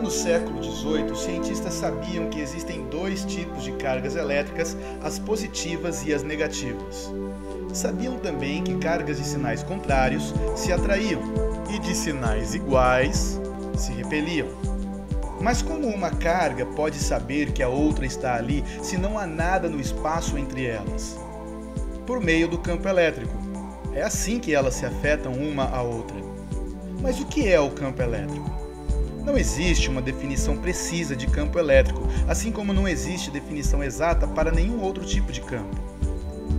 no século XVIII, os cientistas sabiam que existem dois tipos de cargas elétricas, as positivas e as negativas. Sabiam também que cargas de sinais contrários se atraíam e de sinais iguais se repeliam. Mas como uma carga pode saber que a outra está ali se não há nada no espaço entre elas? Por meio do campo elétrico. É assim que elas se afetam uma à outra. Mas o que é o campo elétrico? Não existe uma definição precisa de campo elétrico, assim como não existe definição exata para nenhum outro tipo de campo.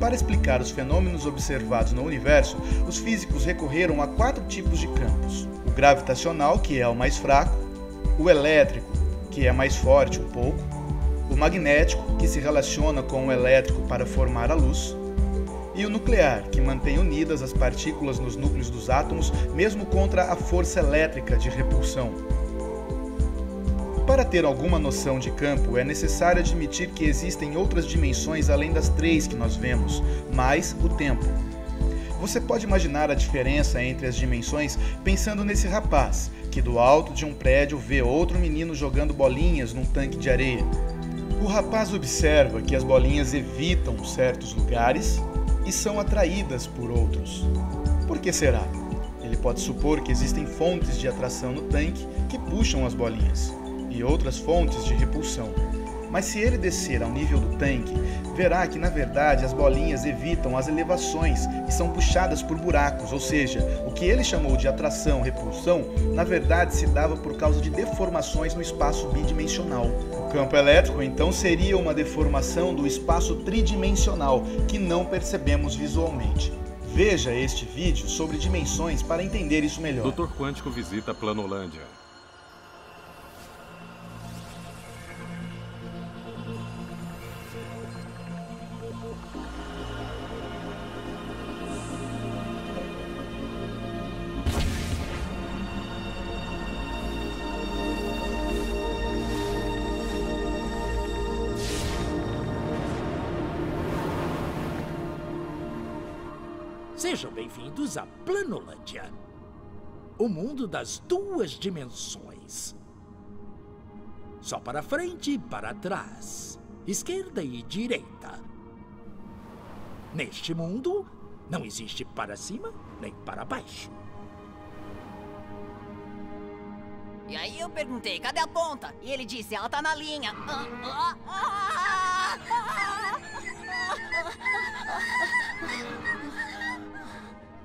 Para explicar os fenômenos observados no universo, os físicos recorreram a 4 tipos de campos: o gravitacional, que é o mais fraco, o elétrico, que é mais forte um pouco, o magnético, que se relaciona com o elétrico para formar a luz, e o nuclear, que mantém unidas as partículas nos núcleos dos átomos, mesmo contra a força elétrica de repulsão. Para ter alguma noção de campo, é necessário admitir que existem outras dimensões além das 3 que nós vemos, mais o tempo. Você pode imaginar a diferença entre as dimensões pensando nesse rapaz, que do alto de um prédio vê outro menino jogando bolinhas num tanque de areia. O rapaz observa que as bolinhas evitam certos lugares e são atraídas por outros. Por que será? Ele pode supor que existem fontes de atração no tanque que puxam as bolinhas e outras fontes de repulsão. Mas se ele descer ao nível do tanque, verá que na verdade as bolinhas evitam as elevações e são puxadas por buracos, ou seja, o que ele chamou de atração-repulsão, na verdade se dava por causa de deformações no espaço bidimensional. O campo elétrico então seria uma deformação do espaço tridimensional que não percebemos visualmente. Veja este vídeo sobre dimensões para entender isso melhor. Doutor Quântico visita Planolândia. Sejam bem-vindos a Planolândia, o mundo das 2 dimensões. Só para frente e para trás, esquerda e direita. Neste mundo, não existe para cima nem para baixo. E aí eu perguntei, cadê a ponta? E ele disse, ela tá na linha.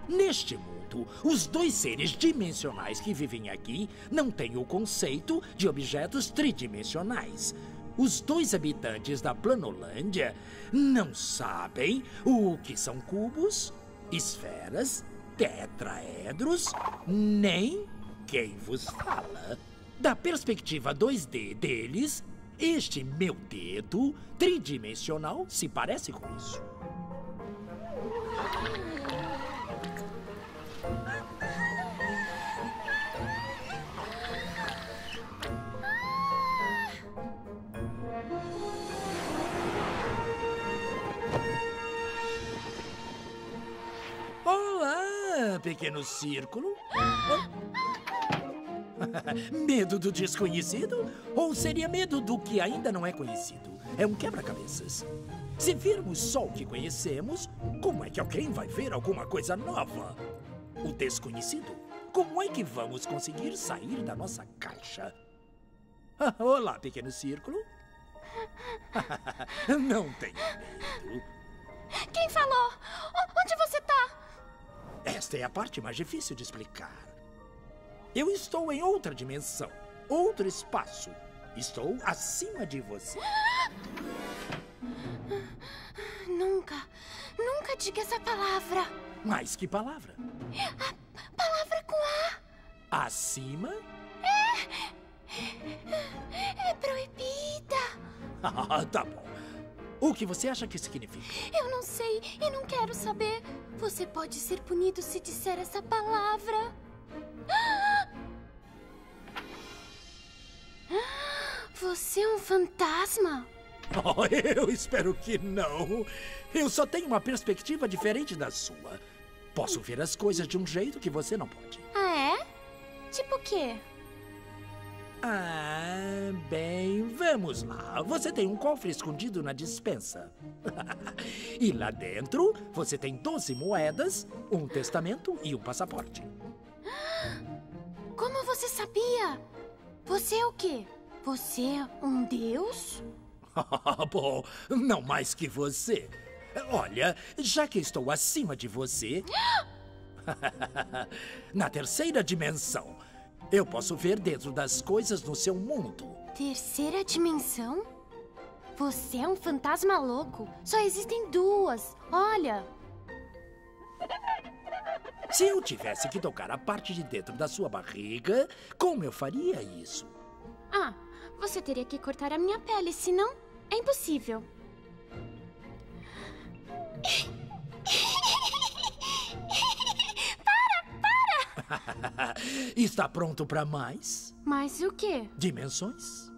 Neste mundo, os 2 seres dimensionais que vivem aqui não têm o conceito de objetos tridimensionais. Os 2 habitantes da Planolândia não sabem o que são cubos, esferas, tetraedros, nem quem vos fala. Da perspectiva 2D deles, este meu dedo tridimensional se parece com isso. Olá, pequeno círculo. Medo do desconhecido? Ou seria medo do que ainda não é conhecido? É um quebra-cabeças. Se virmos só o que conhecemos, como é que alguém vai ver alguma coisa nova? O desconhecido? Como é que vamos conseguir sair da nossa caixa? Olá, pequeno círculo. Não tenha medo. Quem falou? Onde você tá? Esta é a parte mais difícil de explicar. Eu estou em outra dimensão, outro espaço. Estou acima de você. Nunca diga essa palavra. Mas que palavra? A palavra com A. Acima? É proibida. Tá bom. O que você acha que significa? Eu não sei e não quero saber. Você pode ser punido se disser essa palavra. Você é um fantasma? Oh, eu espero que não. Eu só tenho uma perspectiva diferente da sua. Posso ver as coisas de um jeito que você não pode. Ah, é? Tipo o quê? Bem, vamos lá. Você tem um cofre escondido na despensa. E lá dentro, você tem 12 moedas, um testamento e um passaporte. Como você sabia? Você é o quê? Você é um deus? Bom, não mais que você. Olha, já que estou acima de você... Na terceira dimensão, eu posso ver dentro das coisas no seu mundo. Terceira dimensão? Você é um fantasma louco. Só existem duas. Olha. Se eu tivesse que tocar a parte de dentro da sua barriga, como eu faria isso? Ah, você teria que cortar a minha pele, senão é impossível. Está pronto para mais? Mas o quê? Dimensões?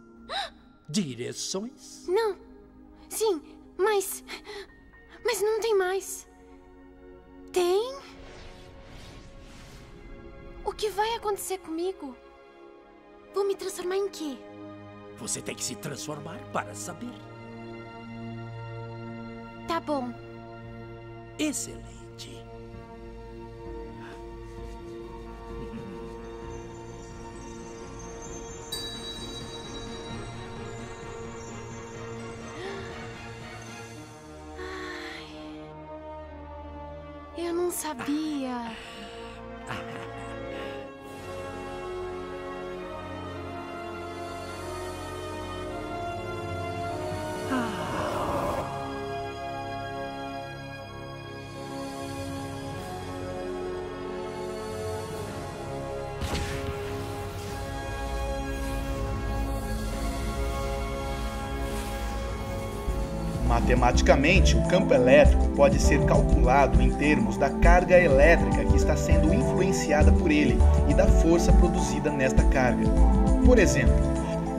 Direções? Não. Sim, mas não tem mais. Tem? O que vai acontecer comigo? Vou me transformar em quê? Você tem que se transformar para saber. Tá bom. Excelente. Eu não sabia. Matematicamente, o campo elétrico pode ser calculado em termos da carga elétrica que está sendo influenciada por ele e da força produzida nesta carga. Por exemplo,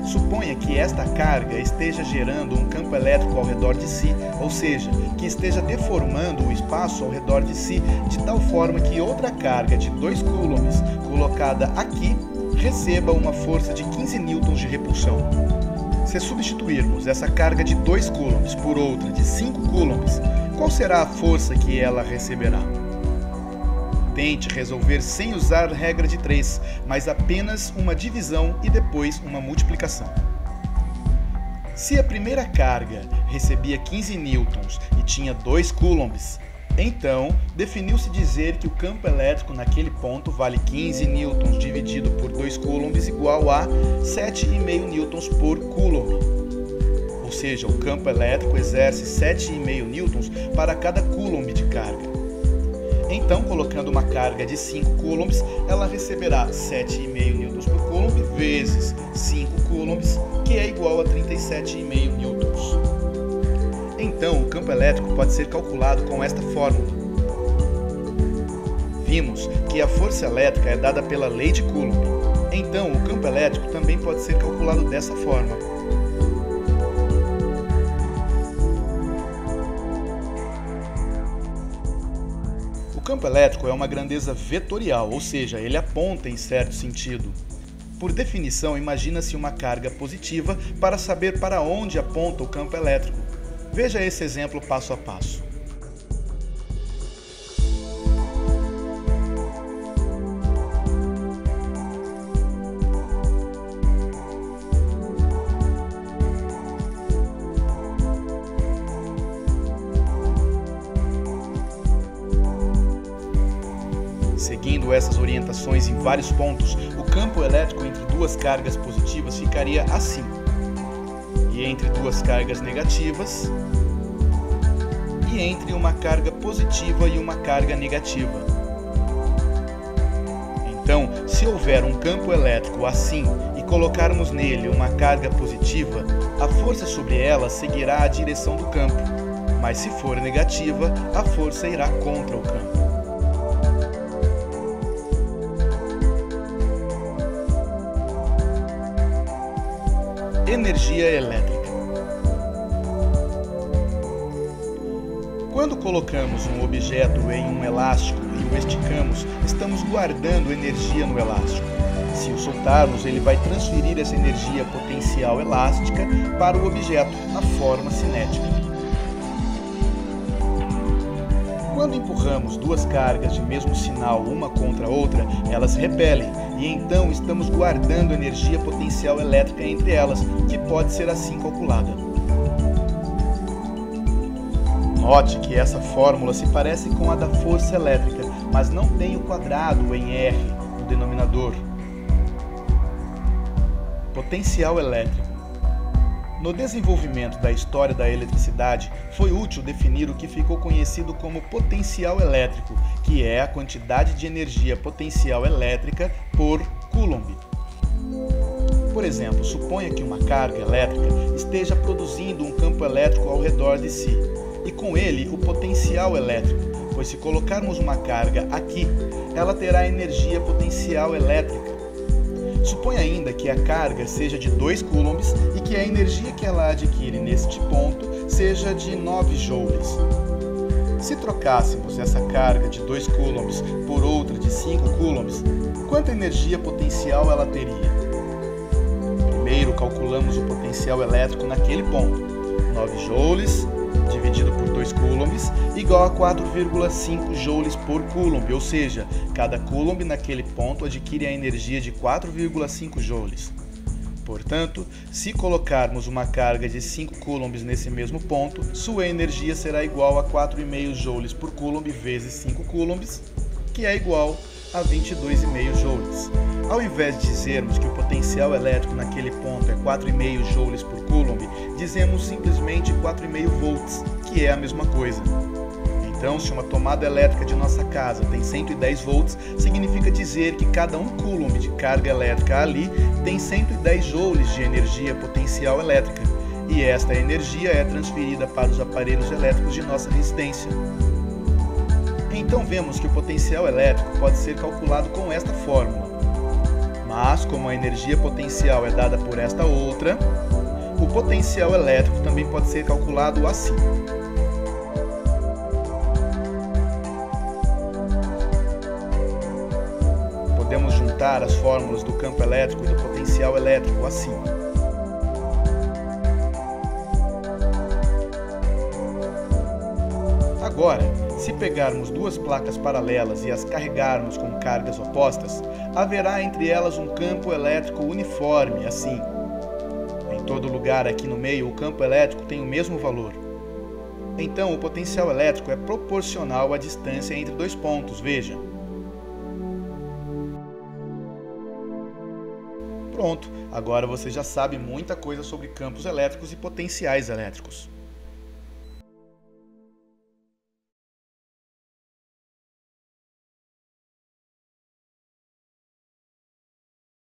suponha que esta carga esteja gerando um campo elétrico ao redor de si, ou seja, que esteja deformando o espaço ao redor de si de tal forma que outra carga de 2 coulombs colocada aqui receba uma força de 15 newtons de repulsão. Se substituirmos essa carga de 2 coulombs por outra de 5 coulombs, qual será a força que ela receberá? Tente resolver sem usar regra de 3, mas apenas uma divisão e depois uma multiplicação. Se a primeira carga recebia 15 newtons e tinha 2 coulombs, então definiu-se dizer que o campo elétrico naquele ponto vale 15 newtons dividido por 2 coulombs igual a 7,5 newtons por coulomb. Ou seja, o campo elétrico exerce 7,5 newtons para cada coulomb de carga. Então, colocando uma carga de 5 coulombs, ela receberá 7,5 newtons por coulomb vezes 5 coulombs, que é igual a 37,5 newtons. Então, o campo elétrico pode ser calculado com esta fórmula. Vimos que a força elétrica é dada pela lei de Coulomb. Então, o campo elétrico também pode ser calculado dessa forma. O campo elétrico é uma grandeza vetorial, ou seja, ele aponta em certo sentido. Por definição, imagina-se uma carga positiva para saber para onde aponta o campo elétrico. Veja esse exemplo passo a passo. Seguindo essas orientações em vários pontos, o campo elétrico entre duas cargas positivas ficaria assim. E entre duas cargas negativas, e entre uma carga positiva e uma carga negativa. Então, se houver um campo elétrico assim e colocarmos nele uma carga positiva, a força sobre ela seguirá a direção do campo, mas se for negativa, a força irá contra o campo. Energia elétrica. Quando colocamos um objeto em um elástico e o esticamos, estamos guardando energia no elástico. Se o soltarmos, ele vai transferir essa energia potencial elástica para o objeto, na forma cinética. Quando empurramos duas cargas de mesmo sinal uma contra a outra, elas repelem, e então estamos guardando energia potencial elétrica entre elas, que pode ser assim calculada. Note que essa fórmula se parece com a da força elétrica, mas não tem o quadrado em R no denominador. Potencial elétrico. No desenvolvimento da história da eletricidade, foi útil definir o que ficou conhecido como potencial elétrico, que é a quantidade de energia potencial elétrica por Coulomb. Por exemplo, suponha que uma carga elétrica esteja produzindo um campo elétrico ao redor de si, e com ele o potencial elétrico, pois se colocarmos uma carga aqui, ela terá energia potencial elétrica. Suponha ainda que a carga seja de 2 coulombs e que a energia que ela adquire neste ponto seja de 9 joules. Se trocássemos essa carga de 2 coulombs por outra de 5 coulombs, quanta energia potencial ela teria? Primeiro calculamos o potencial elétrico naquele ponto. 9 joules dividido por 2 coulombs igual a 4,5 joules por coulomb, ou seja, cada coulomb naquele ponto adquire a energia de 4,5 joules. Portanto, se colocarmos uma carga de 5 coulombs nesse mesmo ponto, sua energia será igual a 4,5 joules por coulomb vezes 5 coulombs, que é igual a 22,5 joules. Ao invés de dizermos que o potencial elétrico naquele ponto é 4,5 joules por coulomb, dizemos simplesmente 4,5 volts, que é a mesma coisa. Então, se uma tomada elétrica de nossa casa tem 110 volts, significa dizer que cada 1 coulomb de carga elétrica ali tem 110 joules de energia potencial elétrica, e esta energia é transferida para os aparelhos elétricos de nossa residência. Então vemos que o potencial elétrico pode ser calculado com esta fórmula. Mas, como a energia potencial é dada por esta outra, o potencial elétrico também pode ser calculado assim. Podemos juntar as fórmulas do campo elétrico e do potencial elétrico assim. Agora, se pegarmos duas placas paralelas e as carregarmos com cargas opostas, haverá entre elas um campo elétrico uniforme, assim. Em todo lugar aqui no meio, o campo elétrico tem o mesmo valor. Então, o potencial elétrico é proporcional à distância entre dois pontos, veja. Pronto, agora você já sabe muita coisa sobre campos elétricos e potenciais elétricos.